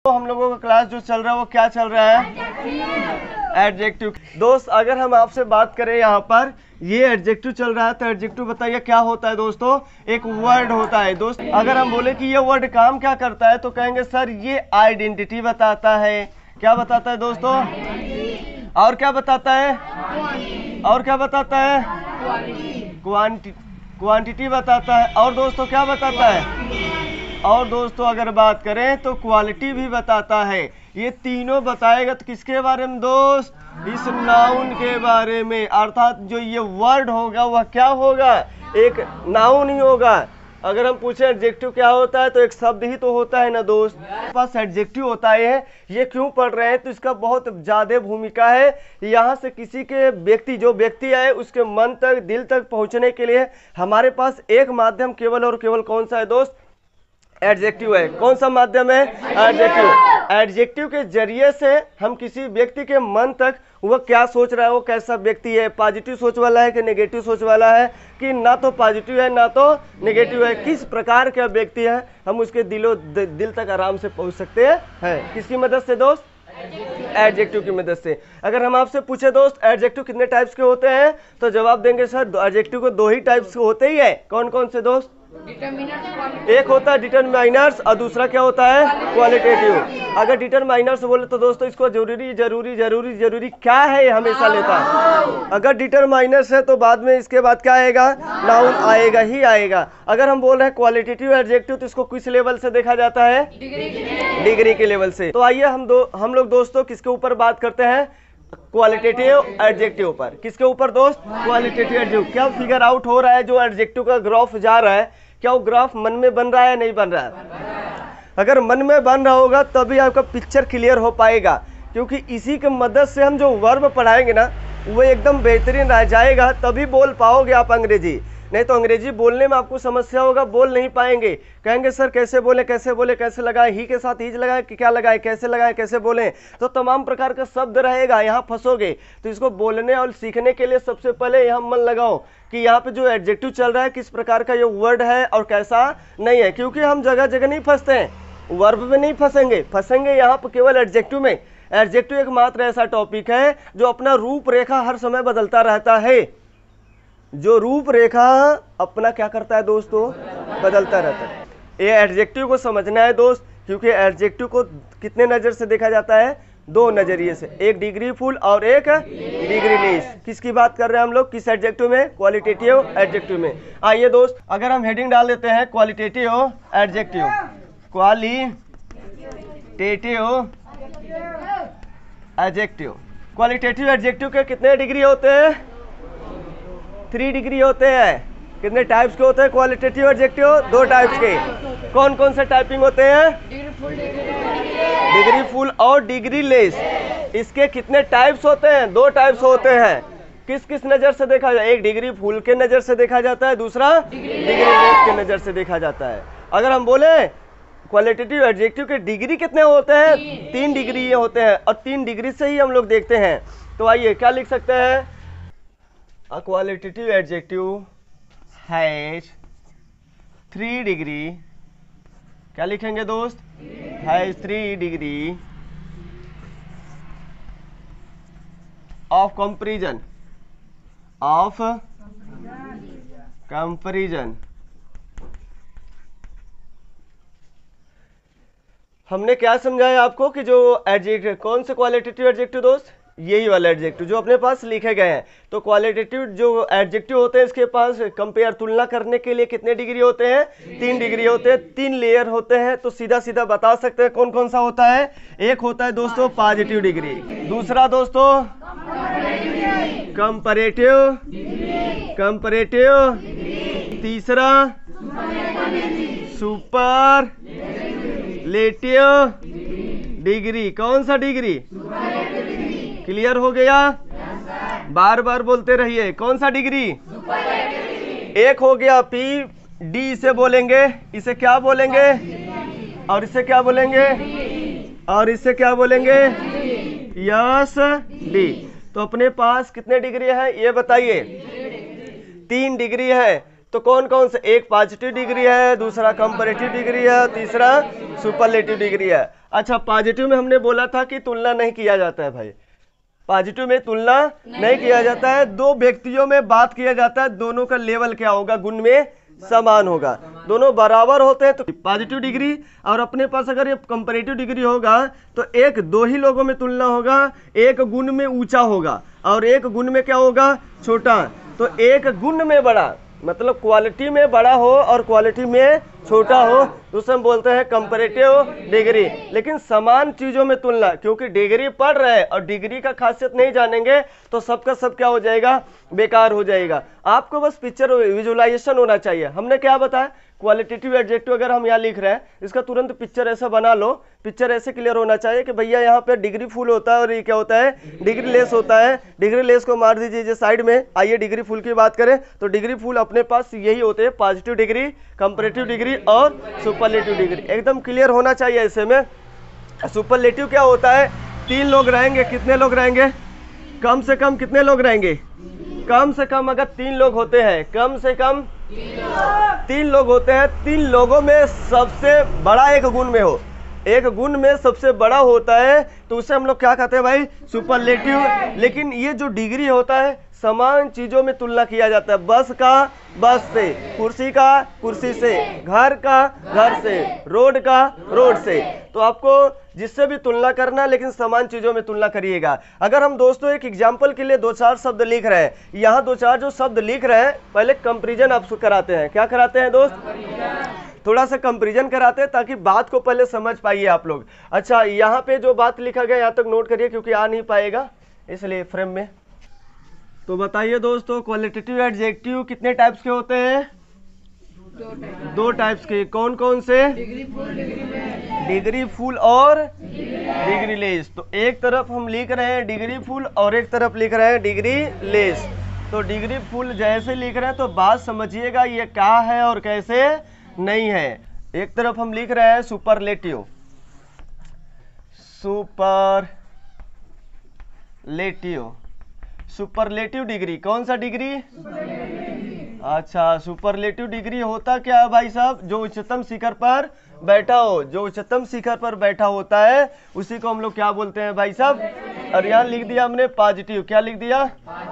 तो हम लोगों का क्लास जो चल रहा है वो क्या चल रहा है? एडजेक्टिव। दोस्त अगर हम आपसे बात करें यहाँ पर ये एडजेक्टिव चल रहा है तो एडजेक्टिव बताइए क्या होता है दोस्तों? एक वर्ड होता है। दोस्त अगर हम बोले कि ये वर्ड काम क्या करता है तो कहेंगे सर ये आइडेंटिटी बताता है। क्या बताता है दोस्तों? और क्या बताता है? और क्या बताता है? क्वांटिटी बताता है। और दोस्तों क्या बताता है? और दोस्तों अगर बात करें तो क्वालिटी भी बताता है। ये तीनों बताएगा तो किसके बारे में दोस्त? इस नाउन के बारे में। अर्थात जो ये वर्ड होगा वह क्या होगा? एक नाउन ही होगा। अगर हम पूछे एडजेक्टिव क्या होता है तो एक शब्द ही तो होता है ना दोस्त। पास एडजेक्टिव होता है। ये क्यों पढ़ रहे हैं तो इसका बहुत ज़्यादा भूमिका है। यहाँ से किसी के व्यक्ति जो व्यक्ति है उसके मन तक दिल तक पहुँचने के लिए हमारे पास एक माध्यम केवल और केवल कौन सा है दोस्त? एडजेक्टिव है। कौन सा माध्यम है? एडजेक्टिव। एडजेक्टिव के जरिए से हम किसी व्यक्ति के मन तक वह क्या सोच रहा है, वो कैसा व्यक्ति है, पॉजिटिव सोच वाला है कि नेगेटिव सोच वाला है, कि ना तो पॉजिटिव है ना तो नेगेटिव है, किस प्रकार का व्यक्ति है, हम उसके दिल तक आराम से पहुंच सकते हैं। किसकी मदद से दोस्त? एडजेक्टिव की मदद से। अगर हम आपसे पूछे दोस्त एडजेक्टिव कितने टाइप्स के होते हैं तो जवाब देंगे सर एडजेक्टिव को दो ही टाइप्स के होते ही है। कौन कौन से दोस्त? एक होता है डिटरमाइनर्स और दूसरा क्या होता है? क्वालिटेटिव। अगर डिटरमाइनर्स बोले तो दोस्तों इसको जरूरी क्या है ये हमेशा लेता है। अगर डिटरमाइनर्स है तो बाद में इसके बाद क्या आएगा? नाउन आएगा ही आएगा। अगर हम बोल रहे हैं क्वालिटेटिव एडजेक्टिव तो इसको किस लेवल से देखा जाता है? डिग्री के लेवल से। तो आइए हम लोग दोस्तों किसके ऊपर बात करते हैं? क्वालिटेटिव एडजेक्टिव पर। किसके ऊपर दोस्त? Qualitative adjective. क्या फिगर आउट हो रहा है जो एडजेक्टिव का ग्राफ जा रहा है, क्या वो ग्राफ मन में बन रहा है नहीं बन रहा है? अगर मन में बन रहा होगा तभी आपका पिक्चर क्लियर हो पाएगा, क्योंकि इसी की मदद से हम जो वर्ब पढ़ाएंगे ना वो एकदम बेहतरीन रह जाएगा, तभी बोल पाओगे आप अंग्रेजी। नहीं तो अंग्रेजी बोलने में आपको समस्या होगा, बोल नहीं पाएंगे। कहेंगे सर कैसे बोले कैसे लगाए, ही के साथ हीज लगाए कि क्या लगाए, कैसे बोलें, तो तमाम प्रकार का शब्द रहेगा, यहाँ फंसोगे। तो इसको बोलने और सीखने के लिए सबसे पहले यहाँ मन लगाओ कि यहाँ पे जो एडजेक्टिव चल रहा है किस प्रकार का ये वर्ड है और कैसा नहीं है, क्योंकि हम जगह जगह नहीं फंसते हैं, वर्ब में नहीं फंसेंगे यहाँ पर केवल एडजेक्टिव में। एडजेक्टिव एकमात्र ऐसा टॉपिक है जो अपना रूपरेखा हर समय बदलता रहता है। जो रूपरेखा अपना क्या करता है दोस्तों? बदलता रहता है। ये एडजेक्टिव को समझना है दोस्त, क्योंकि एडजेक्टिव को कितने नज़र से देखा जाता है? दो नजरिए से, एक डिग्री फुल और एक डिग्री लेस। किसकी बात कर रहे हैं हम लोग? किस एडजेक्टिव में? क्वालिटेटिव एडजेक्टिव में। आइए दोस्त अगर हम हेडिंग डाल देते हैं क्वालिटेटिव एडजेक्टिव। क्वालिटेटिव एडजेक्टिव के कितने डिग्री होते हैं? 3 डिग्री होते हैं। कितने टाइप्स के होते हैं क्वालिटेटिव एडजेक्टिव? 2 टाइप्स के। कौन कौन से टाइपिंग होते हैं? डिग्री फुल और डिग्री लेस। इसके कितने टाइप्स होते हैं? 2 टाइप्स होते हैं। किस किस नज़र से देखा जाए? एक डिग्री फुल के नज़र से देखा जाता है, दूसरा डिग्री लेस के नज़र से देखा जाता है। अगर हम बोले क्वालिटेटिव एडजेक्टिव के डिग्री कितने होते हैं? 3 डिग्री होते हैं, और 3 डिग्री से ही हम लोग देखते हैं। तो आइए क्या लिख सकते हैं? A qualitative adjective has 3 degree. क्या लिखेंगे दोस्त? has 3 degree of comparison। हमने क्या समझाया आपको कि जो एडजेक्टिव, कौन से क्वालिटेटिव एडजेक्टिव दोस्त? यही वाला एडजेक्टिव जो अपने पास लिखे गए हैं। तो क्वालिटेटिव जो एडजेक्टिव होते हैं इसके पास कंपेयर तुलना करने के लिए कितने डिग्री होते हैं? 3 डिग्री होते हैं, 3 लेयर होते हैं। तो सीधा सीधा बता सकते हैं कौन कौन सा होता है? एक होता है दोस्तों पॉजिटिव डिग्री, दूसरा दोस्तों कंपैरेटिव, तीसरा सुपरलेटिव डिग्री। कौन सा डिग्री? क्लियर हो गया? बार बार बोलते रहिए। कौन सा डिग्री? एक हो गया P D, इसे बोलेंगे, इसे क्या बोलेंगे? और इसे क्या बोलेंगे? और इसे क्या बोलेंगे? Yes D। तो अपने पास कितने डिग्री है ये बताइए? 3 डिग्री है। तो कौन कौन से, एक पॉजिटिव डिग्री है, दूसरा कंपैरेटिव डिग्री है, तीसरा सुपरलेटिव डिग्री है। अच्छा, पॉजिटिव में हमने बोला था कि तुलना नहीं किया जाता है भाई, पॉजिटिव में तुलना नहीं किया जाता है, दो व्यक्तियों में बात किया जाता है, दोनों का लेवल क्या होगा, गुण में समान होगा, दोनों बराबर होते हैं तो पॉजिटिव डिग्री। और अपने पास अगर ये कंपैरेटिव डिग्री होगा तो एक दो ही लोगों में तुलना होगा, एक गुण में ऊंचा होगा और एक गुण में क्या होगा, छोटा। तो एक गुण में बड़ा मतलब क्वालिटी में बड़ा हो और क्वालिटी में छोटा हो तो उसे हम बोलते हैं कंपैरेटिव डिग्री। लेकिन समान चीजों में तुलना, क्योंकि डिग्री पढ़ रहे हैं और डिग्री का खासियत नहीं जानेंगे तो सबका सब क्या हो जाएगा, बेकार हो जाएगा। आपको बस पिक्चर विजुअलाइजेशन होना चाहिए। हमने क्या बताया, क्वालिटेटिव एडजेक्टिव अगर हम यहाँ लिख रहे हैं इसका तुरंत पिक्चर ऐसा बना लो, पिक्चर ऐसे क्लियर होना चाहिए कि भैया यहाँ पे डिग्री फुल होता है और ये क्या होता है, डिग्री लेस होता है। डिग्री लेस को मार दीजिए साइड में, आइए डिग्री फुल की बात करें तो डिग्री फुल अपने पास यही होते हैं, पॉजिटिव डिग्री, कंपैरेटिव डिग्री और सुपरलेटिव डिग्री। एकदम क्लियर होना चाहिए ऐसे में। सुपरलेटिव क्या होता है, 3 लोग रहेंगे, कितने लोग रहेंगे, कम से कम कितने लोग रहेंगे, कम से कम अगर 3 लोग होते हैं, कम से कम 3 लोग होते हैं, 3 लोगों में सबसे बड़ा एक गुण में हो, एक गुण में सबसे बड़ा होता है तो उसे हम लोग क्या कहते हैं भाई, सुपरलेटिव। लेकिन ये जो डिग्री होता है समान चीजों में तुलना किया जाता है, बस का बस से, कुर्सी का कुर्सी से, घर का घर से, रोड का रोड से। तो आपको जिससे भी तुलना करना लेकिन समान चीजों में तुलना करिएगा। अगर हम दोस्तों एक एग्जाम्पल के लिए 2-4 शब्द लिख रहे हैं, यहाँ 2-4 जो शब्द लिख रहे हैं पहले कंपेरिजन आपको कराते हैं। क्या कराते हैं दोस्त, थोड़ा सा कंपेरिजन कराते हैं ताकि बात को पहले समझ पाइए आप लोग। अच्छा, यहाँ पे जो बात लिखा गया यहाँ तक नोट करिए क्योंकि आ नहीं पाएगा इसलिए फ्रेम में। तो बताइए दोस्तों, क्वालिटेटिव एडजेक्टिव कितने टाइप्स के होते हैं, 2 टाइप्स के। कौन कौन से, डिग्री फुल और डिग्री लेस। तो एक तरफ हम लिख रहे हैं डिग्री फुल और एक तरफ लिख रहे हैं डिग्री लेस। तो डिग्री फुल जैसे लिख रहे हैं तो बात समझिएगा ये क्या है और कैसे नहीं है। एक तरफ हम लिख रहे हैं सुपरलेटिव, सुपरलेटिव, सुपरलेटिव डिग्री। कौन सा डिग्री, अच्छा, सुपरलेटिव डिग्री होता क्या है भाई साहब, जो उच्चतम शिखर पर बैठा हो, जो उच्चतम शिखर पर बैठा होता है उसी को हम लोग क्या बोलते हैं भाई साहब। और यहाँ लिख दिया हमने पॉजिटिव, क्या लिख दिया,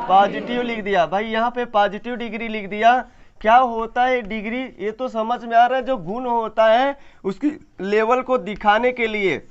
पॉजिटिव लिख दिया भाई, यहाँ पे पॉजिटिव डिग्री लिख दिया। क्या होता है डिग्री, ये तो समझ में आ रहा है, जो गुण होता है उसकी लेवल को दिखाने के लिए,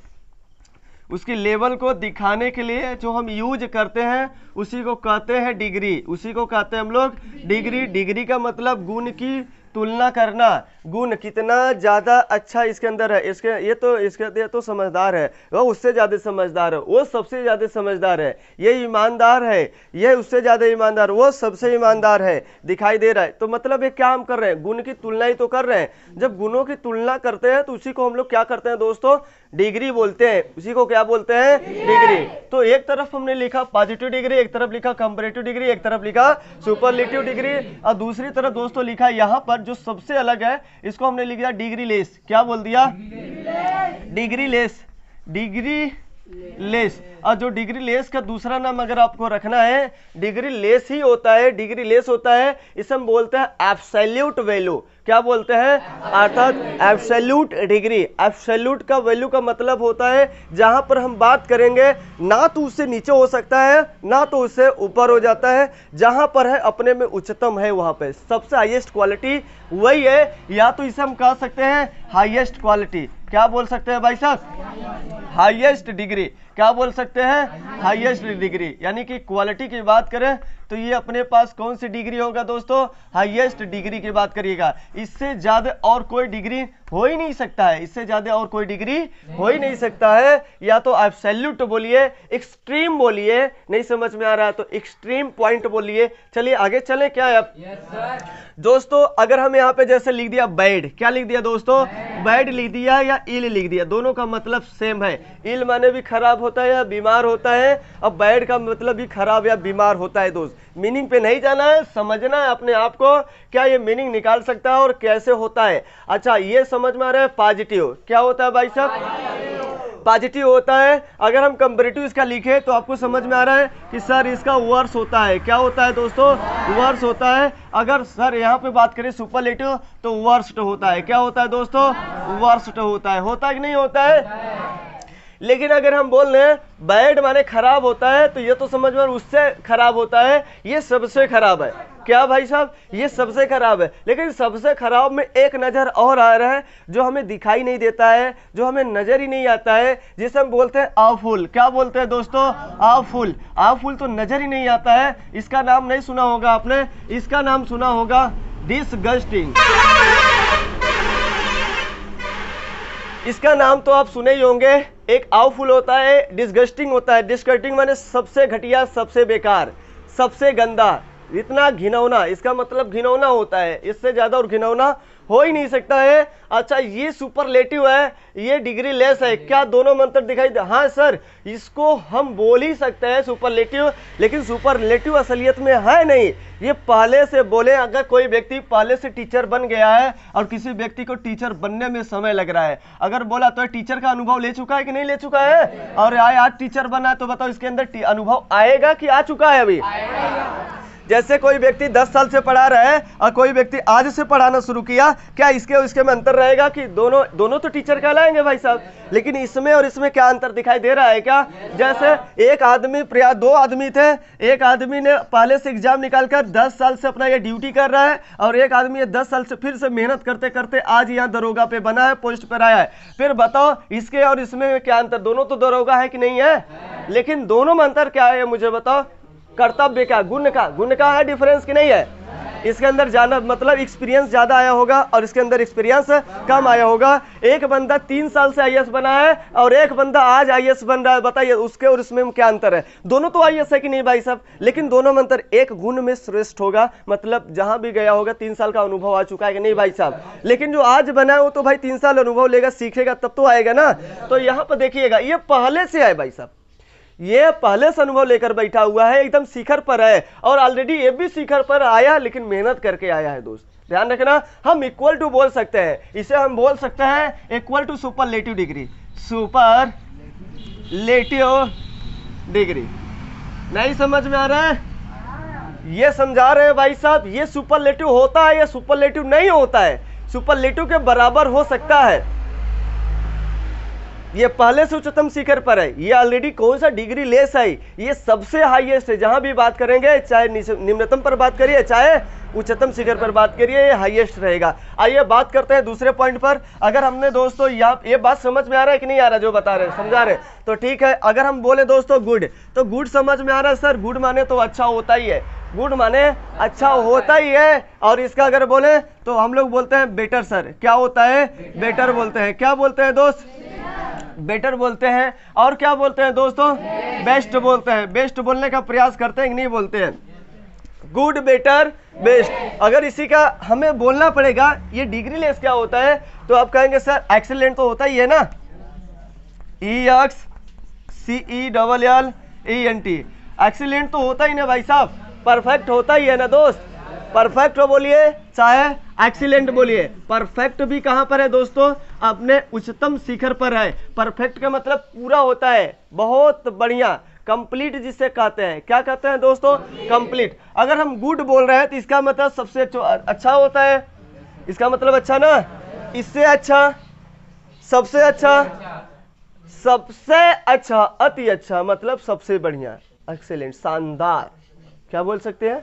उसकी लेवल को दिखाने के लिए जो हम यूज करते हैं उसी को कहते हैं डिग्री, उसी को कहते हैं हम लोग डिग्री। डिग्री का मतलब गुण की तुलना करना, गुण कितना ज़्यादा अच्छा इसके अंदर है, इसके ये तो समझदार है, वो उससे ज़्यादा समझदार है, वो सबसे ज़्यादा समझदार है, ये ईमानदार है, ये उससे ज़्यादा ईमानदार, वो सबसे ईमानदार है, दिखाई दे रहा है। तो मतलब ये क्या हम कर रहे हैं, गुण की तुलना ही तो कर रहे हैं। जब गुणों की तुलना करते हैं तो उसी को हम लोग क्या करते हैं दोस्तों, डिग्री बोलते हैं, उसी को क्या बोलते हैं, डिग्री। तो एक तरफ हमने लिखा पॉजिटिव डिग्री, एक तरफ लिखा कंपैरेटिव डिग्री, एक तरफ लिखा सुपरलेटिव डिग्री और दूसरी तरफ दोस्तों लिखा यहाँ पर जो सबसे अलग है इसको हमने लिख दिया डिग्री लेस। क्या बोल दिया, डिग्री लेस, डिग्री लेस। और जो डिग्री लेस का दूसरा नाम अगर आपको रखना है, डिग्री लेस ही होता है, डिग्री लेस होता है, इसे हम बोलते हैं एब्सोल्यूट वैल्यू। क्या बोलते हैं, अर्थात एब्सोल्यूट डिग्री। एब्सोल्यूट का वैल्यू का मतलब होता है जहां पर हम बात करेंगे ना तो उससे नीचे हो सकता है ना तो उससे ऊपर हो जाता है, जहां पर है अपने में उच्चतम है, वहां पे सबसे हाईएस्ट क्वालिटी वही है, या तो इसे हम कह सकते हैं हाईएस्ट क्वालिटी। क्या बोल सकते हैं भाई साहब, हाईएस्ट डिग्री। क्या बोल सकते हैं, हाईएस्ट डिग्री। यानी कि क्वालिटी की बात करें तो ये अपने पास कौन सी डिग्री होगा दोस्तों, हाईएस्ट डिग्री की बात करिएगा। इससे ज्यादा और कोई डिग्री हो ही नहीं सकता है, इससे ज्यादा और कोई डिग्री हो ही नहीं सकता है। या तो एब्सोल्यूट बोलिए, एक्सट्रीम बोलिए, नहीं समझ में आ रहा है तो एक्सट्रीम पॉइंट बोलिए। चलिए आगे चले क्या है अब दोस्तों, अगर हम यहाँ पे जैसे लिख दिया बैड, क्या लिख दिया दोस्तों, बैड लिख दिया या इल लिख दिया, दोनों का मतलब सेम है। इल माने भी खराब होता है या बीमार होता है, अब बैड का मतलब भी खराब या बीमार होता है। दोस्त मीनिंग पे नहीं जाना है, समझना है अपने आप को, क्या ये मीनिंग निकाल सकता है और कैसे होता है। अच्छा ये समझ में आ रहा है, पॉजिटिव क्या होता है भाई साहब, पॉजिटिव होता है। अगर हम कंपैरेटिव इसका लिखे तो आपको समझ में आ रहा है कि सर इसका वर्स होता है। क्या होता है दोस्तों? वर्स होता है। अगर सर यहाँ पे बात करें सुपरलेटिव तो वर्स्ट होता है। क्या होता है दोस्तों? वर्स्ट होता है। होता है कि नहीं होता है? लेकिन अगर हम बोल रहे हैं बैड माने खराब होता है तो ये तो समझ में उससे खराब होता है, ये सबसे खराब है। क्या भाई साहब? ये सबसे खराब है। लेकिन सबसे खराब में एक नज़र और आ रहा है जो हमें दिखाई नहीं देता है, जो हमें नज़र ही नहीं आता है, जिसे हम बोलते हैं आवफुल। क्या बोलते हैं दोस्तों? आवफुल। आवफुल तो नज़र ही नहीं आता है। इसका नाम नहीं सुना होगा आपने, इसका नाम सुना होगा डिसगस्टिंग। इसका नाम तो आप सुने ही होंगे। एक आवफुल होता है, डिसगस्टिंग होता है। डिसगस्टिंग माने सबसे घटिया, सबसे बेकार, सबसे गंदा, इतना घिनौना। इसका मतलब घिनौना होता है, इससे ज्यादा और घिनौना हो ही नहीं सकता है। अच्छा, ये सुपरलेटिव है, ये डिग्री लेस है। क्या दोनों मंत्र दिखाई दे? हाँ सर, इसको हम बोल ही सकते हैं सुपरलेटिव, लेकिन सुपरलेटिव असलियत में है नहीं। ये पहले से बोले, अगर कोई व्यक्ति पहले से टीचर बन गया है और किसी व्यक्ति को टीचर बनने में समय लग रहा है, अगर बोला तो टीचर का अनुभव ले चुका है कि नहीं ले चुका है? और आज टीचर बना है तो बताओ इसके अंदर अनुभव आएगा कि आ चुका है अभी? जैसे कोई व्यक्ति 10 साल से पढ़ा रहा है और कोई व्यक्ति आज से पढ़ाना शुरू किया, क्या इसके में अंतर रहेगा कि दोनों तो टीचर कहलाएंगे भाई साहब? लेकिन इसमें और इसमें क्या अंतर दिखाई दे रहा है क्या? जैसे एक आदमी, दो आदमी थे, एक आदमी ने पहले से एग्जाम निकालकर 10 साल से अपना ये ड्यूटी कर रहा है और एक आदमी ये 10 साल से फिर से मेहनत करते करते आज यहाँ दरोगा पे बना है, पोस्ट पर आया है। फिर बताओ इसके और इसमें क्या अंतर? दोनों तो दरोगा है कि नहीं है? लेकिन दोनों में अंतर क्या है मुझे बताओ? कर्तव्य का, गुण का है डिफरेंस कि नहीं है? इसके अंदर जाना मतलब एक्सपीरियंस ज्यादा आया होगा और इसके अंदर एक्सपीरियंस कम आया होगा। एक बंदा 3 साल से आईएएस बना है और एक बंदा आज आईएएस बन रहा है। बताइए उसके और इसमें क्या अंतर है? दोनों तो आईएएस है कि नहीं भाई साहब? लेकिन दोनों में अंतर एक गुण में श्रेष्ठ होगा, मतलब जहां भी गया होगा 3 साल का अनुभव आ चुका है कि नहीं भाई साहब? लेकिन जो आज बना है वो तो भाई 3 साल अनुभव लेगा, सीखेगा तब तो आएगा ना। तो यहाँ पर देखिएगा, ये पहले से है भाई साहब, ये पहले से अनुभव लेकर बैठा हुआ है, एकदम शिखर पर है और ऑलरेडी ये भी शिखर पर आया, लेकिन मेहनत करके आया है। दोस्त ध्यान रखना, हम इक्वल टू बोल सकते हैं, इसे हम बोल सकते हैं equal to superlative degree. Superlative degree नहीं समझ में आ रहा है? ये समझा रहे हैं भाई साहब, ये सुपरलेटिव होता है या सुपरलेटिव नहीं होता है? सुपरलेटिव के बराबर हो सकता है। ये पहले से उच्चतम शिखर पर है, ये ऑलरेडी कौन सा डिग्री लेस है, ये सबसे हाईएस्ट है। जहां भी बात करेंगे, चाहे निम्नतम पर बात करिए चाहे उच्चतम शिखर पर बात करिए, ये हाईएस्ट रहेगा। आइए बात करते हैं दूसरे पॉइंट पर। अगर हमने दोस्तों ये बात समझ में आ रहा है कि नहीं आ रहा? जो बता रहे हैं समझा रहे तो ठीक है। अगर हम बोले दोस्तों गुड, तो गुड समझ में आ रहा है सर? गुड माने तो अच्छा होता ही है, गुड माने अच्छा होता ही है। और इसका अगर बोले तो हम लोग बोलते हैं बेटर सर। क्या होता है? बेटर बोलते हैं। क्या बोलते हैं दोस्त? बेटर बोलते हैं। और क्या बोलते हैं दोस्तों? बेस्ट बोलते हैं। बेस्ट बोलने का प्रयास करते हैं कि नहीं बोलते हैं? Good, better, best. अगर इसी का हमें बोलना पड़ेगा ये डिग्री लेस क्या होता है, तो आप कहेंगे सर एक्सीलेंट तो होता ही है ना, EXCELLENT। एक्सीलेंट तो होता ही ना भाई साहब, परफेक्ट होता ही है ना दोस्त। परफेक्ट बोलिए चाहे एक्सीलेंट बोलिए, परफेक्ट भी कहां पर है दोस्तों? अपने उच्चतम शिखर पर है। परफेक्ट का मतलब पूरा होता है, बहुत बढ़िया, कंप्लीट जिसे कहते हैं। क्या कहते हैं दोस्तों? कंप्लीट। अगर हम गुड बोल रहे हैं तो इसका मतलब सबसे अच्छा होता है, इसका मतलब अच्छा ना, इससे अच्छा, सबसे अच्छा, सबसे अच्छा, अति अच्छा, मतलब सबसे बढ़िया, एक्सीलेंट, शानदार। क्या बोल सकते हैं?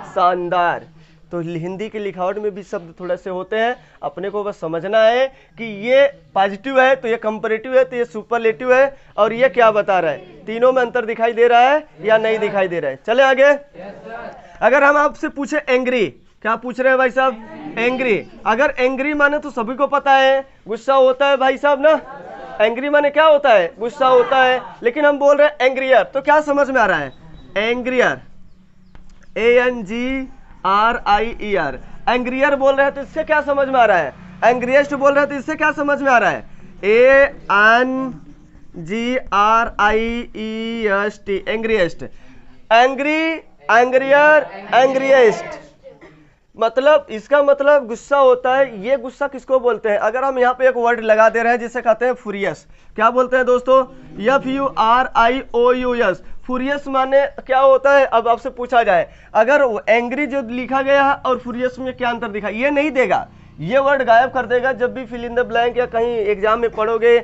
शानदार। तो हिंदी की लिखावट में भी शब्द थोड़े से होते हैं, अपने को बस समझना है कि ये पॉजिटिव है तो ये कंपैरेटिव है तो ये सुपरलेटिव है, और ये क्या बता रहा है, तीनों में अंतर दिखाई दे रहा है या नहीं दिखाई दे रहा है। चले आगे। अगर हम आपसे पूछे एंग्री, क्या पूछ रहे हैं भाई साहब? एंग्री। अगर एंग्री माने तो सभी को पता है गुस्सा होता है भाई साहब ना, एंग्री माने क्या होता है? गुस्सा होता है। लेकिन हम बोल रहे हैं एंग्रियर, तो क्या समझ में आ रहा है? एंग्रियर, ANGRIER, एंग्रियर बोल रहे हैं तो इससे क्या समझ में आ रहा है? एंग्रियस्ट बोल रहे हैं तो इससे क्या समझ में आ रहा है? ANGRIEST, angry, angrier, angriest. मतलब इसका मतलब गुस्सा होता है। ये गुस्सा किसको बोलते हैं? अगर हम यहाँ पे एक वर्ड लगा दे रहे हैं जिसे कहते हैं फुरियस, क्या बोलते हैं दोस्तों? FURIOUS। फुरियस माने क्या होता है? अब आपसे पूछा जाए अगर एंग्री जो लिखा गया है और फुरियस में क्या अंतर दिखा, ये नहीं देगा, ये वर्ड गायब कर देगा। जब भी फिल इन द ब्लैंक या कहीं एग्जाम में पढ़ोगे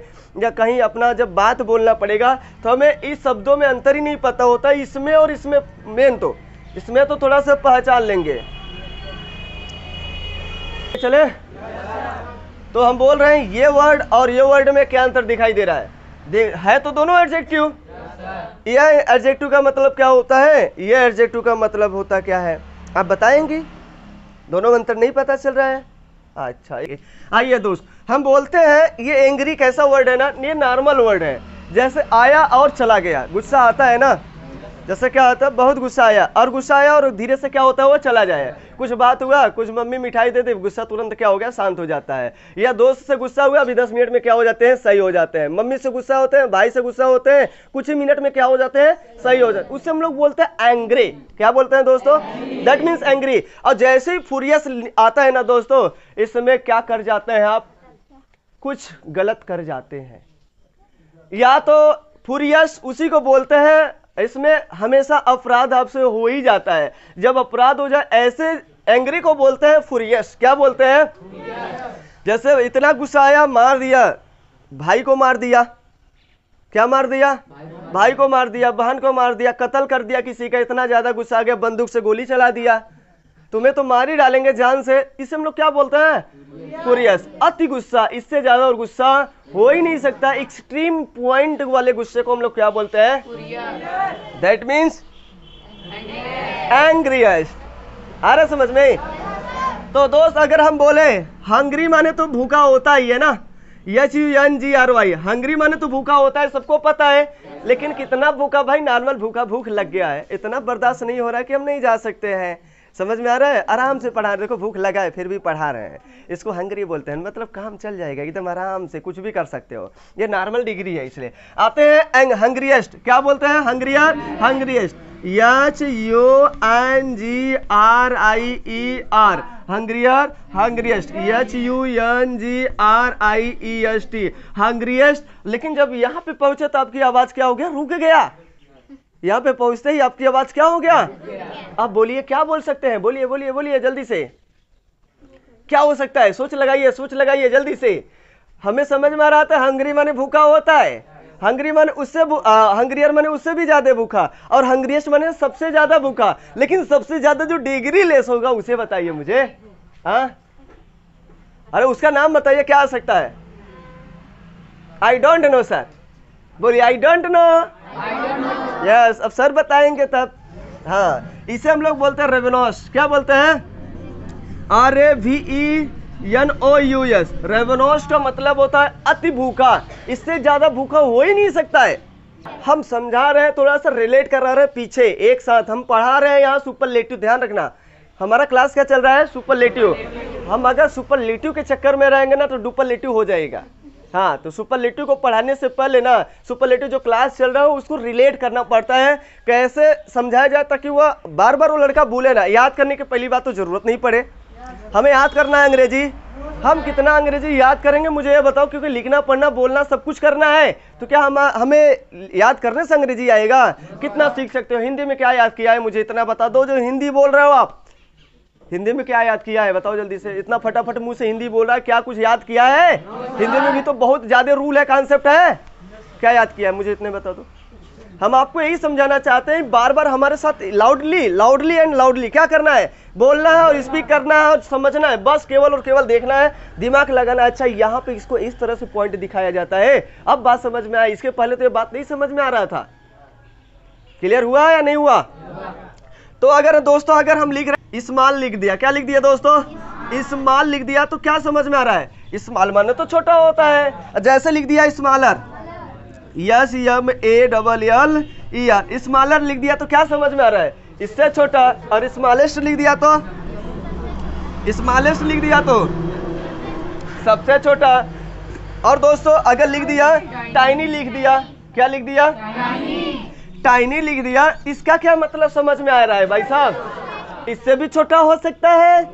या कहीं अपना जब बात बोलना पड़ेगा तो हमें इस शब्दों में अंतर ही नहीं पता होता, इसमें और इसमें मेन तो इसमें तो थोड़ा सा पहचान लेंगे। चले तो हम बोल रहे हैं ये वर्ड और ये वर्ड में क्या अंतर दिखाई दे रहा है? है तो दोनों एडजेक्टिव। यह एडजेक्टिव का मतलब क्या होता है? ये एडजेक्टिव का मतलब होता क्या है आप बताएंगी? दोनों में अंतर नहीं पता चल रहा है? अच्छा आइए दोस्त, हम बोलते हैं ये एंग्री कैसा वर्ड है ना, ये नॉर्मल वर्ड है। जैसे आया और चला गया, गुस्सा आता है ना, जैसे क्या होता है बहुत गुस्सा आया और धीरे से क्या होता है वो चला जाए। कुछ बात हुआ, कुछ मम्मी मिठाई दे दे, गुस्सा तुरंत क्या हो गया शांत हो जाता है। या दोस्त से गुस्सा हुआ, अभी 10 मिनट में क्या हो जाते हैं सही हो जाते हैं। मम्मी से गुस्सा होते हैं, भाई से गुस्सा होते हैं, कुछ ही मिनट में क्या हो जाते हैं सही हो जाते हैं। उससे हम लोग बोलते हैं एंग्री। क्या बोलते हैं दोस्तों? That means angry. और जैसे ही फुरियस आता है ना दोस्तों, इसमें क्या कर जाते हैं आप? कुछ गलत कर जाते हैं। या तो फुरियस उसी को बोलते हैं, इसमें हमेशा अपराध आपसे हो ही जाता है। जब अपराध हो जाए ऐसे एंग्री को बोलते हैं फुरियस। क्या बोलते हैं? जैसे इतना गुस्सा आया, मार दिया, भाई को मार दिया। क्या मार दिया? भाई को मार दिया, बहन को मार दिया, कत्ल कर दिया किसी का। इतना ज्यादा गुस्सा आ गया, बंदूक से गोली चला दिया। तुम्हें तो मार ही डालेंगे जान से। इसे हम लोग क्या बोलते हैं? फुरियस। अति गुस्सा, इससे ज्यादा और गुस्सा हो ही नहीं सकता। एक्सट्रीम पॉइंट वाले गुस्से को हम लोग क्या बोलते हैं? That means एंग्रीएस्ट। आ रहा समझ में? तो दोस्त अगर हम बोले हंग्री माने तो भूखा होता ही है ना, HUNGRY, हंग्री माने तो भूखा होता है, सबको पता है। लेकिन कितना भूखा भाई? नॉर्मल भूखा, भूख लग गया है, इतना बर्दाश्त नहीं हो रहा है कि हम नहीं जा सकते हैं। समझ में आ रहा है? आराम से पढ़ा रहे, देखो भूख लगा है फिर भी पढ़ा रहे हैं। इसको हंग्री बोलते हैं, मतलब काम चल जाएगा एकदम आराम से, कुछ भी कर सकते हो। ये नॉर्मल डिग्री है। इसलिए आते हैं हंग्रीएस्ट। क्या बोलते हैं? हंग्रियर, हंग्रीएस्ट। HUNGRIER, हंग्रियर, हंग्रीएस्ट। HUNGRIEST, हंग्रीएस्ट। लेकिन जब यहाँ पे पहुंचे तो आपकी आवाज क्या हो गया? रुक गया। यहाँ पे पहुंचते ही आपकी आवाज क्या हो गया? आप बोलिए, क्या बोल सकते हैं? बोलिए बोलिए बोलिए जल्दी से। क्या हो सकता है? सोच लगाइए जल्दी से। हमें समझ में आ रहा था हंग्री माने भूखा होता है, हंग्री माने उससे हंग्रियर माने उससे भी ज्यादा भूखा, और हंग्रीएस्ट माने सबसे ज्यादा भूखा। लेकिन सबसे ज्यादा जो डिग्री लेस होगा उसे बताइए मुझे। हाँ, अरे उसका नाम बताइए, क्या आ सकता है? I don't know sir. बोलिए आई डोंट नो। यस, अब सर बताएंगे तब। हाँ, इसे हम लोग बोलते हैं रेवेनोस। क्या बोलते हैं? RAVENOUS। रेवेनोस का मतलब होता है अति भूखा। इससे ज्यादा भूखा हो ही नहीं सकता है। हम समझा रहे हैं, थोड़ा सा रिलेट करा रहे हैं पीछे, एक साथ हम पढ़ा रहे हैं। यहाँ सुपरलेटिव, ध्यान रखना हमारा क्लास क्या चल रहा है? सुपरलेटिव। हम अगर सुपरलेटिव के चक्कर में रहेंगे ना तो डुपरलेटिव हो जाएगा। हाँ, तो सुपरलेटिव को पढ़ाने से पहले ना सुपरलेटिव जो क्लास चल रहा है उसको रिलेट करना पड़ता है, कैसे समझाया जाए ताकि वह बार बार वो लड़का भूले ना। याद करने की पहली बात तो जरूरत नहीं पड़े। हमें याद करना है अंग्रेजी। हम कितना अंग्रेजी याद करेंगे मुझे ये बताओ, क्योंकि लिखना पढ़ना बोलना सब कुछ करना है। तो क्या हमें याद करने से अंग्रेजी आएगा? कितना सीख सकते हो? हिंदी में क्या याद किया है मुझे इतना बता दो। जो हिंदी बोल रहे हो आप, हिंदी में क्या याद किया है बताओ जल्दी से। इतना फटाफट मुंह से हिंदी बोल रहा है, क्या कुछ याद किया है? हिंदी में भी तो बहुत ज्यादा रूल है, कॉन्सेप्ट है। क्या याद किया है मुझे इतने बता दो। हम आपको यही समझाना चाहते हैं, बार बार हमारे साथ लाउडली एंड लाउडली क्या करना है? बोलना है और स्पीक करना है और समझना है। बस केवल और केवल देखना है, दिमाग लगाना है। अच्छा, यहाँ पे इसको इस तरह से पॉइंट दिखाया जाता है, अब बात समझ में आई। इसके पहले तो ये बात नहीं समझ में आ रहा था। क्लियर हुआ या नहीं हुआ? तो अगर दोस्तों अगर हम लिख रहे स्मॉल लिख दिया, क्या लिख दिया दोस्तों? स्मॉल लिख दिया, तो क्या समझ में आ रहा है? स्मॉल माने तो छोटा होता है। जैसे लिख दिया स्मॉलर, SMALLER, स्मॉलर लिख दिया तो क्या समझ में आ रहा है? इससे छोटा। और स्मॉलेस्ट लिख दिया तो सबसे छोटा। और दोस्तों अगर लिख दिया टाइनी लिख दिया, क्या लिख दिया? टाइनी लिख दिया, इसका क्या मतलब समझ में आ रहा है भाई साहब? इससे भी छोटा हो सकता है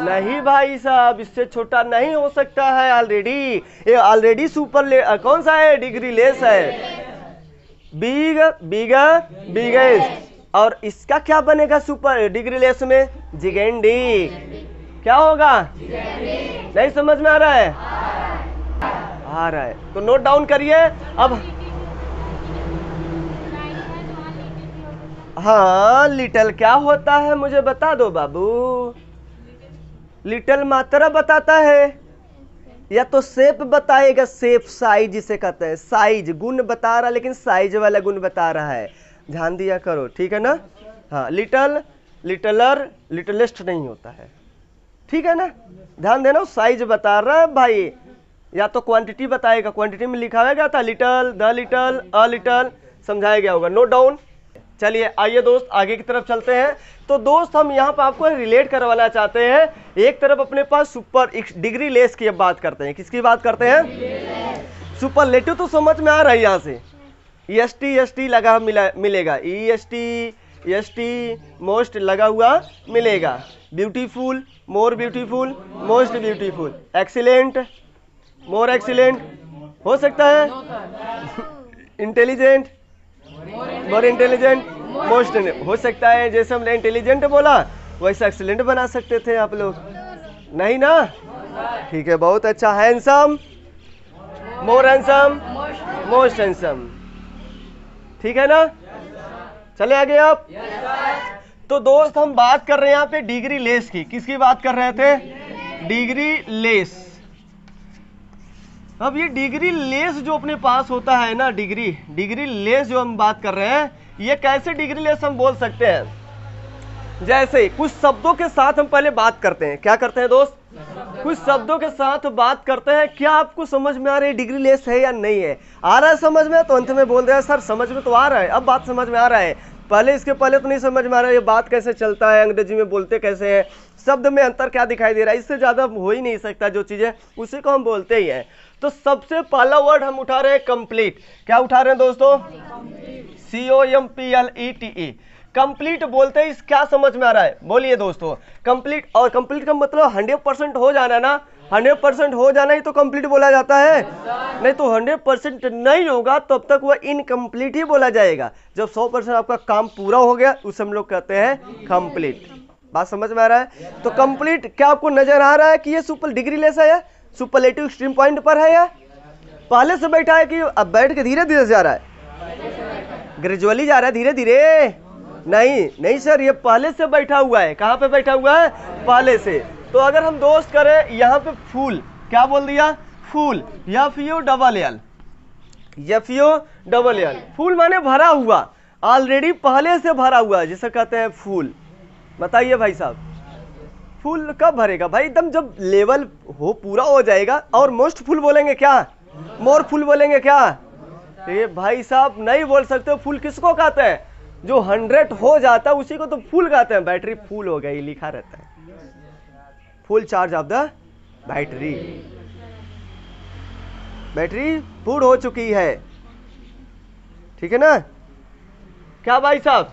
नहीं भाई साहब, इससे छोटा नहीं हो सकता है। ऑलरेडी ये ऑलरेडी कौन सा है? डिग्री लेस है। बिग, बिगर, बिगेस्ट। और इसका क्या बनेगा सुपर डिग्री लेस में? जिगेंडी। क्या होगा? नहीं समझ में आ रहा है? आ रहा है तो नोट डाउन करिए। अब हाँ, लिटल क्या होता है मुझे बता दो बाबू। लिटल मात्रा बताता है या तो शेप बताएगा, शेप, साइज जिसे कहते हैं। साइज गुण बता रहा, लेकिन साइज वाला गुण बता रहा है, ध्यान दिया करो, ठीक है ना। हाँ, लिटल, लिटलर, लिटलेस्ट नहीं होता है, ठीक है ना, ध्यान देना। साइज बता रहा है भाई, या तो क्वांटिटी बताएगा, क्वांटिटी में लिखा गया था little, the little, a little, समझाया गया होगा। Note down. चलिए आइए दोस्त आगे की तरफ चलते हैं। तो दोस्त हम यहाँ पर आपको रिलेट करवाना चाहते हैं। एक तरफ अपने पास सुपर डिग्री लेस की बात करते हैं। किसकी बात करते हैं? सुपरलेटिव तो समझ में आ रहा है। यहाँ से EST लगा मिलेगा, EST मोस्ट लगा हुआ मिलेगा। Beautiful, more beautiful, most beautiful, excellent, more excellent हो सकता है। इंटेलिजेंट, मोर इंटेलिजेंट, मोस्ट हो सकता है। जैसे हमने इंटेलिजेंट बोला वैसे एक्सीलेंट बना सकते थे आप लोग, नहीं ना? ठीक है, बहुत अच्छा। हैंडसम, मोर हैंडसम, मोस्ट हैंडसम, ठीक है ना। चले आगे आप। तो दोस्त हम बात कर रहे हैं यहाँ पे डिग्री लेस की। किसकी बात कर रहे थे? Degree less. अब ये डिग्री लेस जो अपने पास होता है ना, डिग्री लेस जो हम बात कर रहे हैं, ये कैसे डिग्री लेस हम बोल सकते हैं? जैसे कुछ शब्दों के साथ हम पहले बात करते हैं। क्या करते हैं दोस्त? कुछ शब्दों के साथ बात करते हैं। क्या आपको समझ में आ रही है डिग्री लेस है या नहीं है? आ रहा है समझ में? तो अंत में बोल रहे हैं सर समझ में तो आ रहा है, अब बात समझ में आ रहा है। पहले इसके पहले तो नहीं समझ में आ रहा है ये बात कैसे चलता है, अंग्रेजी में बोलते कैसे हैं, शब्द में अंतर क्या दिखाई दे रहा है। इससे ज़्यादा हो ही नहीं सकता, जो चीज़ है उसी को हम बोलते ही हैं। तो सबसे पहला वर्ड हम उठा रहे हैं कंप्लीट। क्या उठा रहे हैं दोस्तों? COMPLETE। कंप्लीट बोलते ही क्या समझ में आ रहा है? बोलिए दोस्तों। कंप्लीट, और कंप्लीट का मतलब 100% हो जाना ना। 100% हो जाना ही तो कंप्लीट बोला जाता है। नहीं तो 100% नहीं होगा तब तक वह इनकम्प्लीट ही बोला जाएगा। जब 100% आपका काम पूरा हो गया उसे हम लोग कहते हैं कंप्लीट। बात समझ में आ रहा है? तो कंप्लीट क्या आपको नजर आ रहा है कि ये सुपर डिग्री लेस है या सुपरलेटिव एक्सट्रीम पॉइंट पर है, या पहले से बैठा है कि अब बैठ के धीरे धीरे जा रहा है? ग्रेजुअली जा रहा है, धीरे धीरे नहीं सर, ये पहले से बैठा हुआ है। कहाँ पे बैठा हुआ है? पहले से। तो अगर हम दोस्त करें यहाँ पे फूल, क्या बोल दिया? फूल, FULL, फूल माने भरा हुआ, ऑलरेडी पहले से भरा हुआ है, जिसे कहते हैं फूल। बताइए भाई साहब, फुल कब भरेगा भाई? एकदम जब लेवल हो पूरा हो जाएगा। और मोस्ट फुल बोलेंगे क्या? मोर फुल बोलेंगे क्या? ये भाई साहब नहीं बोल सकते। फुल किसको कहते हैं? जो 100 हो जाता है उसी को तो फुल कहते हैं। बैटरी फुल हो गई लिखा रहता है, full charge of the battery, battery full हो चुकी है, ठीक है ना। क्या भाई साहब?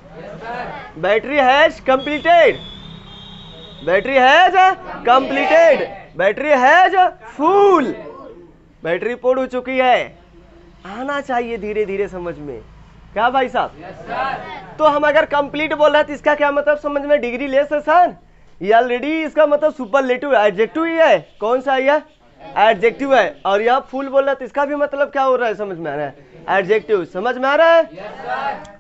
Battery has completed, battery has completed, battery has full, battery पूर्ण हो चुकी है। आना चाहिए धीरे धीरे समझ में। क्या भाई साहब? तो हम अगर कंप्लीट बोल रहे हैं तो इसका क्या मतलब समझ में? डिग्री लेस है सर, ये ऑलरेडी इसका मतलब सुपरलेटिव एडजेक्टिव ही है। कौन सा है? एडजेक्टिव है। और यहाँ फुल बोल रहा है तो इसका भी मतलब क्या हो रहा है? समझ में आ रहा है? एडजेक्टिव। समझ में आ रहा है?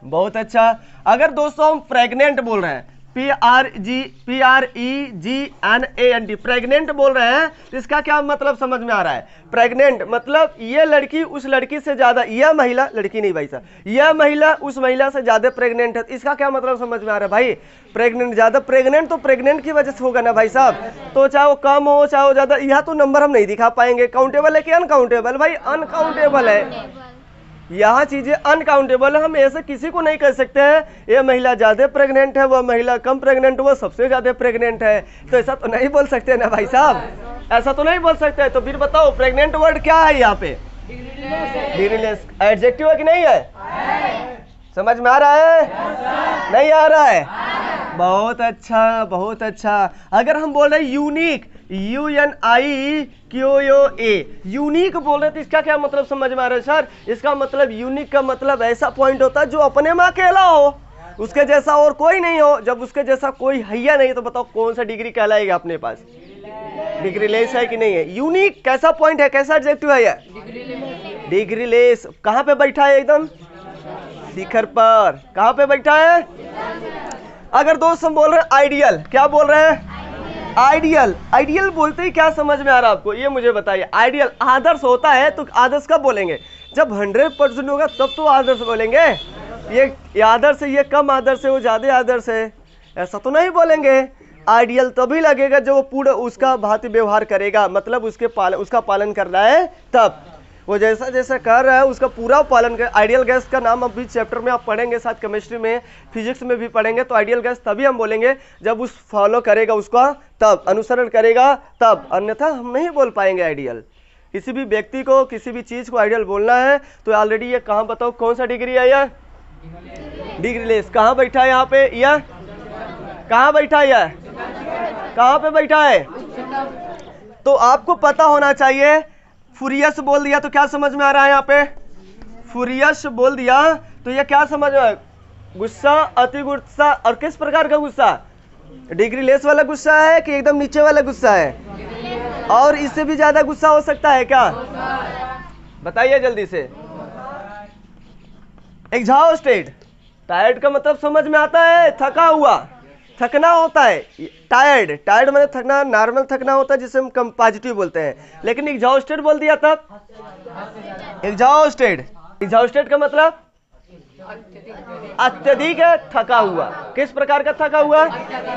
बहुत अच्छा। अगर दोस्तों हम प्रेग्नेंट बोल रहे हैं, PREGNANT, प्रेग्नेंट बोल रहे हैं तो इसका क्या मतलब समझ में आ रहा है? प्रेग्नेंट मतलब ये लड़की उस लड़की से ज्यादा, यह महिला, लड़की नहीं भाई साहब, यह महिला उस महिला से ज्यादा प्रेग्नेंट है। इसका क्या मतलब समझ में आ रहा है भाई? प्रेग्नेंट, ज्यादा प्रेग्नेंट तो प्रेग्नेंट की वजह से होगा ना भाई साहब। तो चाहे वो कम हो चाहे वो ज्यादा, यह तो नंबर हम नहीं दिखा पाएंगे। काउंटेबल है कि अनकाउंटेबल? भाई अनकाउंटेबल है, यहाँ चीजें अनकाउंटेबल है। हम ऐसे किसी को नहीं कह सकते हैं ये महिला ज्यादा प्रेग्नेंट है, वह महिला कम प्रेग्नेंट, वह सबसे ज्यादा प्रेग्नेंट है। तो ऐसा तो नहीं बोल सकते ना भाई साहब, ऐसा तो नहीं बोल सकते। तो फिर बताओ प्रेग्नेंट वर्ड क्या है यहाँ पे? Degree less. एडजेक्टिव है कि नहीं है? समझ में आ रहा है? नहीं आ रहा है? बहुत अच्छा, बहुत अच्छा। अगर हम बोल रहे हैं यूनिक, UNIQUA, यूनिक बोल रहे हैं तो इसका क्या मतलब समझ में आ रहा है सर? इसका मतलब यूनिक का मतलब ऐसा पॉइंट होता है जो अपने में अकेला हो, उसके जैसा और कोई नहीं हो। जब उसके जैसा कोई हैया नहीं तो बताओ कौन सा डिग्री कहलाएगा अपने पास? डिग्री लेस है कि नहीं है? यूनिक कैसा पॉइंट है, कैसा एडजेक्टिव है? Degree less. कहाँ पे बैठा है? एकदम शिखर पर। कहाँ पे बैठा है? अगर दोस्त हम बोल रहे हैं आइडियल, क्या बोल रहे हैं? आइडियल। आइडियल बोलते ही क्या समझ में आ रहा है आपको, ये मुझे बताइए। आइडियल आदर्श होता है तो आदर्श कब बोलेंगे? जब 100% होगा तब तो आदर्श बोलेंगे। ये आदर्श है, ये कम आदर्श है, वो ज्यादा आदर्श है, ऐसा तो नहीं बोलेंगे। आइडियल तभी लगेगा जब वो पूरा उसका भांति व्यवहार करेगा, मतलब उसका पालन कर रहा है तब। वो जैसा जैसा कर रहा है उसका पूरा पालन कर। आइडियल गैस का नाम अभी चैप्टर में आप पढ़ेंगे, साथ केमिस्ट्री में, फिजिक्स में भी पढ़ेंगे। तो आइडियल गैस तभी हम बोलेंगे जब उस फॉलो करेगा उसका, तब अनुसरण करेगा तब, अन्यथा हम नहीं बोल पाएंगे आइडियल। किसी भी व्यक्ति को, किसी भी चीज को आइडियल बोलना है तो ऑलरेडी ये कहाँ बताओ कौन सा डिग्री है? यह डिग्री लेस। कहाँ बैठा है यहाँ पे? यह कहाँ बैठा है? यह कहाँ पे बैठा है? तो आपको पता होना चाहिए। फुरियस बोल दिया तो क्या समझ में आ रहा है? यहाँ पे फुरियस बोल दिया तो ये क्या समझ में? गुस्सा, अति गुस्सा। और किस प्रकार का गुस्सा? डिग्री लेस वाला गुस्सा है कि एकदम नीचे वाला गुस्सा है? और इससे भी ज्यादा गुस्सा हो सकता है क्या? बताइए जल्दी से। एग्जॉस्टेड। टायर्ड का मतलब समझ में आता है? थका हुआ, थकना होता है। टायर्ड, टायर्ड मतलब थकना, नॉर्मल थकना होता है जिसे हम कम पॉजिटिव बोलते हैं। लेकिन एग्जॉस्टेड बोल दिया तब एग्जॉस्टेड। एग्जॉस्टेड का मतलब अत्यधिक थका हुआ। किस प्रकार का थका हुआ?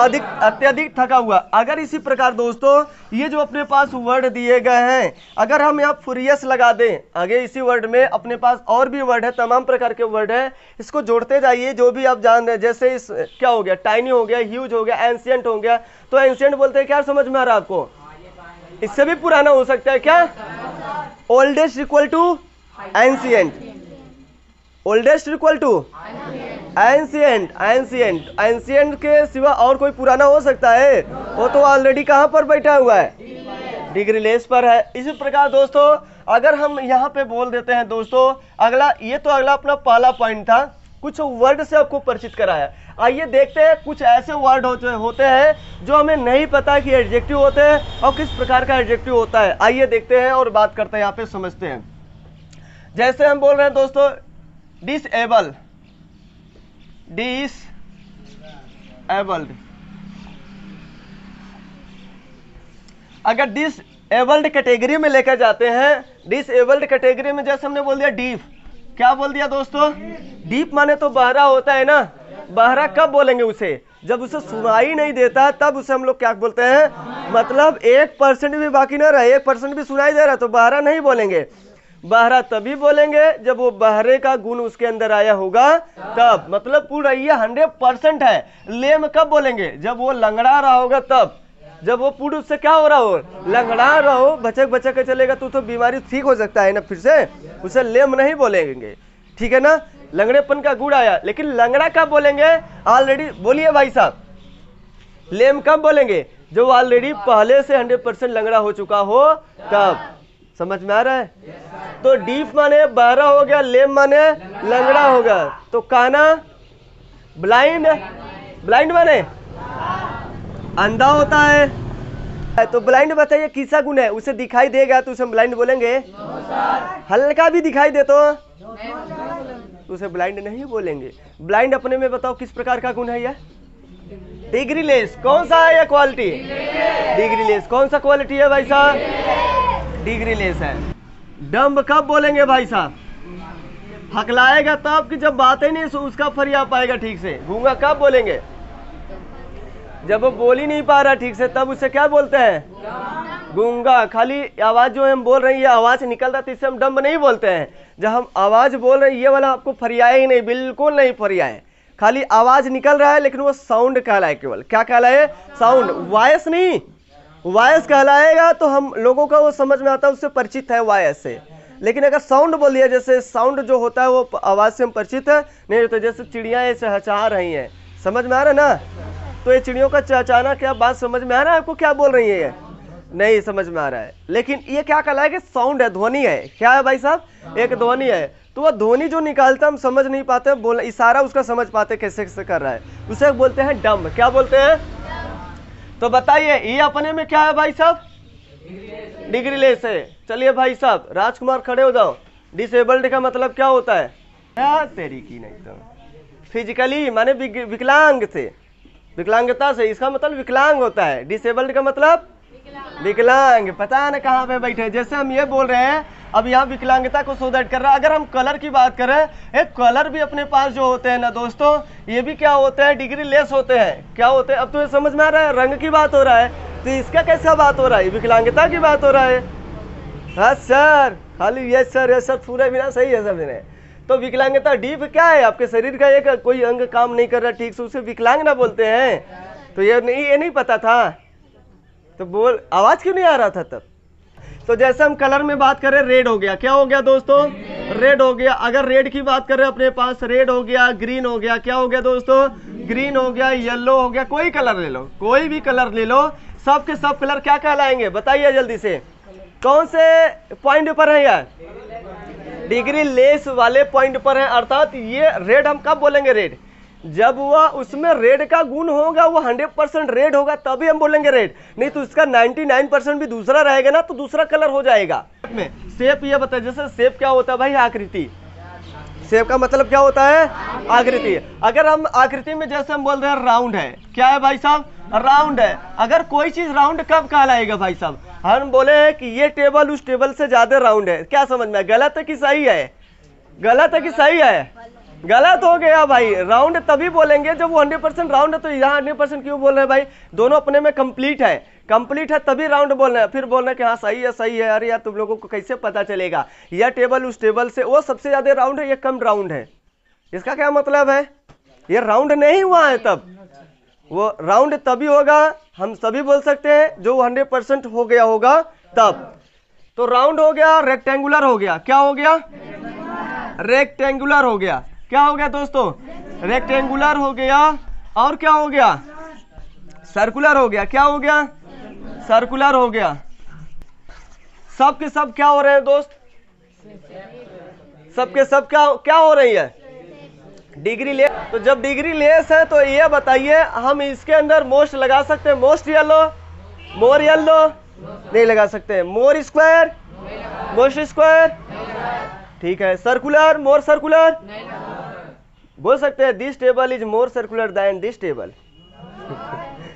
अधिक, अत्यधिक थका हुआ। अगर इसी प्रकार दोस्तों ये जो अपने पास वर्ड दिए गए हैं, अगर हम यहाँ फुरियस लगा दें, आगे इसी वर्ड में अपने पास और भी वर्ड है, तमाम प्रकार के वर्ड है, इसको जोड़ते जाइए जो भी आप जान रहे हैं। जैसे इस क्या हो गया? टाइनी हो गया, ह्यूज हो गया, एंशिएंट हो गया। तो एंशिएंट बोलते हैं, क्या समझ में आ रहा है आपको? इससे भी पुराना हो सकता है क्या? Oldest equal to ancient. Oldest equal to ancient. Ancient, ancient के सिवा और कोई पुराना हो सकता है? वो तो ऑलरेडी कहां पर बैठा हुआ है? डिग्री लेस पर है। इसी प्रकार दोस्तों अगर हम यहाँ पे बोल देते हैं दोस्तों, अगला, ये तो अगला अपना पहला पॉइंट था, कुछ वर्ड से आपको परिचित कराया। आइए देखते हैं कुछ ऐसे वर्ड होते हैं जो हमें नहीं पता कि एडजेक्टिव होते हैं और किस प्रकार का एडजेक्टिव होता है। आइए देखते हैं और बात करते हैं, यहाँ पे समझते हैं। जैसे हम बोल रहे हैं दोस्तों डिसएबल, डिसएबल्ड। अगर डिसएबल्ड कैटेगरी में लेकर जाते हैं, डिसएबल्ड कैटेगरी में जैसे हमने बोल दिया डीफ। क्या बोल दिया दोस्तों? डीप माने तो बहरा होता है ना। बहरा कब बोलेंगे उसे? जब उसे सुनाई नहीं देता तब उसे हम लोग क्या बोलते हैं? मतलब 1% भी बाकी ना रहा, 1% भी सुनाई दे रहा तो बहरा नहीं बोलेंगे। बहरा तभी बोलेंगे जब वो बहरे का गुण उसके अंदर आया होगा तब, मतलब पूरा ये 100% है। लेम कब बोलेंगे? जब वो लंगड़ा रहा होगा तब। जब वो पूर्ण उससे क्या हो रहा हो? लंगड़ा रहा हो, भचक भचक के चलेगा तो बीमारी ठीक हो सकता है ना फिर से, उसे लेम नहीं बोलेंगे। ठीक है ना? लंगड़ेपन का गुण आया। लेकिन लंगड़ा कब बोलेंगे? ऑलरेडी बोलिए भाई साहब, लेम कब बोलेंगे? जो ऑलरेडी पहले से 100% लंगड़ा हो चुका हो तब। समझ में आ रहा है? तो डीफ माने बहरा हो गया, लेम माने लंगड़ा होगा। तो काना, ब्लाइंड, ब्लाइंड माने अंधा होता है। तो ब्लाइंड बताइए किसा गुण है? उसे दिखाई देगा तो उसे ब्लाइंड बोलेंगे? हल्का भी दिखाई दे तो उसे ब्लाइंड नहीं बोलेंगे। ब्लाइंड अपने में बताओ किस प्रकार का गुण है यह? Degree less. कौन सा है यह क्वालिटी? Degree less. कौन सा क्वालिटी है भाई साहब? डिग्री लेस है। डम्ब कब बोलेंगे भाई साहब? हकलाएगा तब कि जब बातें नहीं उसका फरिया पाएगा ठीक से। गूंगा कब बोलेंगे? जब वो बोल ही नहीं पा रहा ठीक से तब उसे क्या बोलते हैं? गूंगा। खाली आवाज जो हम बोल रहे हैं ये आवाज निकल रहा है तो इसे हम डम्ब नहीं बोलते हैं। जब हम आवाज बोल रहे हैं ये वाला आपको फरियाए ही नहीं, बिल्कुल नहीं फरियाए, खाली आवाज निकल रहा है लेकिन वो साउंड कहलाए। केवल क्या कहलाए? साउंड, वॉइस नहीं। वॉइस कहलाएगा तो हम लोगों का वो समझ में आता है, उससे परिचित है वॉइस से। लेकिन अगर साउंड बोल दिया, जैसे साउंड जो होता है वो आवाज से हम परिचित है नहीं होता। जैसे चिड़िया ऐसे हचा रही हैं, समझ में आ रहा है ना? तो ये चिड़ियों का चहचहाना क्या बात समझ में आ रहा है आपको? क्या बोल रही है ये? नहीं समझ में आ रहा है, लेकिन ये क्या कहलाएगा? साउंड है, ध्वनि है। क्या है भाई साहब? एक ध्वनि है। तो वह ध्वनि जो निकालता हम समझ नहीं पाते, बोल इशारा उसका समझ पाते कैसे कैसे कर रहा है, उसे बोलते हैं डम्ब। क्या बोलते हैं? तो बताइए ये अपने में क्या है भाई साहब? डिग्री लेस है। चलिए भाई साहब राजकुमार खड़े हो जाओ। डिसेबल्ड का मतलब क्या होता है? क्या तेरी की नहीं तो फिजिकली माने विकलांग से, विकलांगता से, इसका मतलब विकलांग होता है। डिसेबल्ड का मतलब विकलांग। पता न कहाँ पे बैठे। जैसे हम ये बोल रहे हैं अब यहाँ विकलांगता को शो दैट कर रहा है। अगर हम कलर की बात करें, एक कलर भी अपने पास जो होते हैं ना दोस्तों, ये भी क्या होते हैं? डिग्री लेस होते हैं। क्या होते हैं? अब तो ये समझ में आ रहा है, रंग की बात हो रहा है, तो इसका कैसा बात हो रहा है? विकलांगता की बात हो रहा है। हाँ सर, खाली यस सर पूरा बिना सही है सब ने। तो विकलांगता डीप क्या है? आपके शरीर का एक कोई अंग काम नहीं कर रहा ठीक से, उसे विकलांग ना बोलते हैं। तो ये नहीं पता था, तो बोल आवाज क्यों नहीं आ रहा था तब? तो जैसे हम कलर में बात करें, रेड हो गया। क्या हो गया दोस्तों? रेड हो गया। अगर रेड की बात करें अपने पास, रेड हो गया, ग्रीन हो गया। क्या हो गया दोस्तों? ग्रीन हो गया, येलो हो गया। कोई कलर ले लो, कोई भी कलर ले लो, सब के सब कलर क्या कहलाएंगे? बताइए जल्दी से। कौन से पॉइंट पर है यार? डिग्री लेस वाले पॉइंट पर है। अर्थात ये रेड हम कब बोलेंगे? रेड जब वह उसमें रेड का गुण होगा, वो 100% रेड होगा, तभी हम बोलेंगे रेड। नहीं तो इसका 99% भी दूसरा रहेगा ना, तो दूसरा कलर हो जाएगा। में शेप ये बताए, जैसे शेप क्या होता है भाई? आकृति। शेप का मतलब क्या होता है? आकृति। अगर हम आकृति में जैसे हम बोल रहे हैं राउंड है, क्या है भाई साहब? राउंड है। अगर कोई चीज राउंड कब कहलाएगा भाई साहब? हम बोले हैं कि ये टेबल उस टेबल से ज्यादा राउंड है। क्या समझ में? गलत है कि सही है? गलत है कि सही है? गलत हो गया भाई। राउंड तभी बोलेंगे जब वो 100% राउंड है। तो यहाँ 100% क्यों बोल रहे हैं भाई? दोनों अपने में कंप्लीट है, कंप्लीट है तभी राउंड बोलना है। फिर बोलना है कि हाँ सही है सही है। अरे यार तुम लोगों को कैसे पता चलेगा? यह टेबल उस टेबल से, वो सबसे ज्यादा राउंड है, ये कम राउंड है। इसका क्या मतलब है? ये राउंड नहीं हुआ है तब। वो राउंड तभी होगा, हम सभी बोल सकते हैं, जो 100% हो गया होगा तब। तो राउंड हो गया, रेक्टेंगुलर हो गया। क्या हो गया? रेक्टेंगुलर हो गया। क्या हो गया दोस्तों? रेक्टेंगुलर हो गया। और क्या हो गया? सर्कुलर हो गया। क्या हो गया? सर्कुलर हो गया। सब के सब क्या हो रहे हैं दोस्त? सबके सब क्या हो रही है? Degree less. तो जब डिग्री लेस है तो ये बताइए, हम इसके अंदर मोस्ट लगा सकते हैं? मोस्ट येलो, मोर येलो नहीं लगा सकते। मोर स्क्वायर, मोस्ट स्क्वायर, ठीक है। सर्कुलर, मोर सर्कुलर बोल सकते हैं। This table is more circular than this table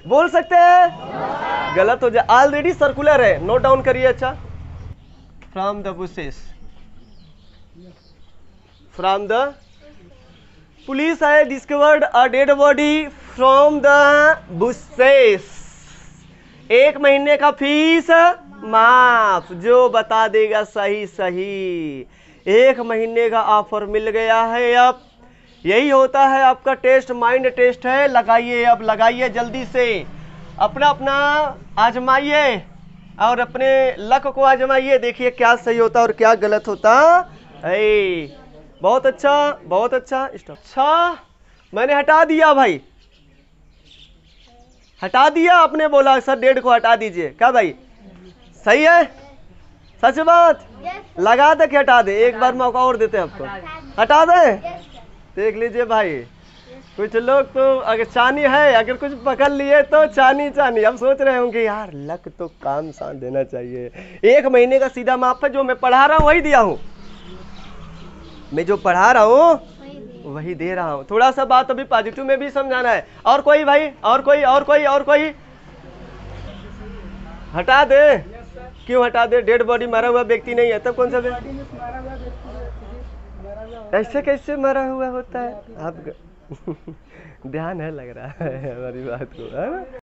बोल सकते हैं? गलत हो जाए। ऑलरेडी सर्कुलर है, नोट डाउन करिए। अच्छा, from the bushes, from the police है discovered a dead body from the bushes. 1 महीने का फीस माफ। जो बता देगा सही सही, 1 महीने का ऑफर मिल गया है। अब यही होता है आपका टेस्ट, माइंड टेस्ट है। लगाइए, अब लगाइए जल्दी से, अपना अपना आजमाइए और अपने लक को आजमाइए। देखिए क्या सही होता और क्या गलत होता है। बहुत अच्छा, बहुत अच्छा। अच्छा मैंने हटा दिया भाई, हटा दिया। आपने बोला सर 1.5 को हटा दीजिए। क्या भाई सही है? सच बात? लगा दे कि हटा दे? एक बार मौका और देते हैं आपको, हटा दे। देख लीजिए भाई, कुछ लोग तो अगर चानी है, अगर कुछ पकड़ लिए तो चानी चानी। अब सोच रहे होंगे यार लक तो काम साथ देना चाहिए। 1 महीने का सीधा माफ है। जो मैं पढ़ा रहा हूँ वही दिया हूँ, मैं जो पढ़ा रहा हूँ वही दे रहा हूँ। थोड़ा सा बात अभी पॉजिटिव में भी समझाना है। और कोई भाई? और कोई? और कोई? और कोई? हटा दे। क्यों हटा दे? डेड बॉडी, मरा हुआ व्यक्ति नहीं है तब कौन सा? ऐसे कैसे मरा हुआ होता है? आप ध्यान है लग रहा है हमारी बात को, है ना?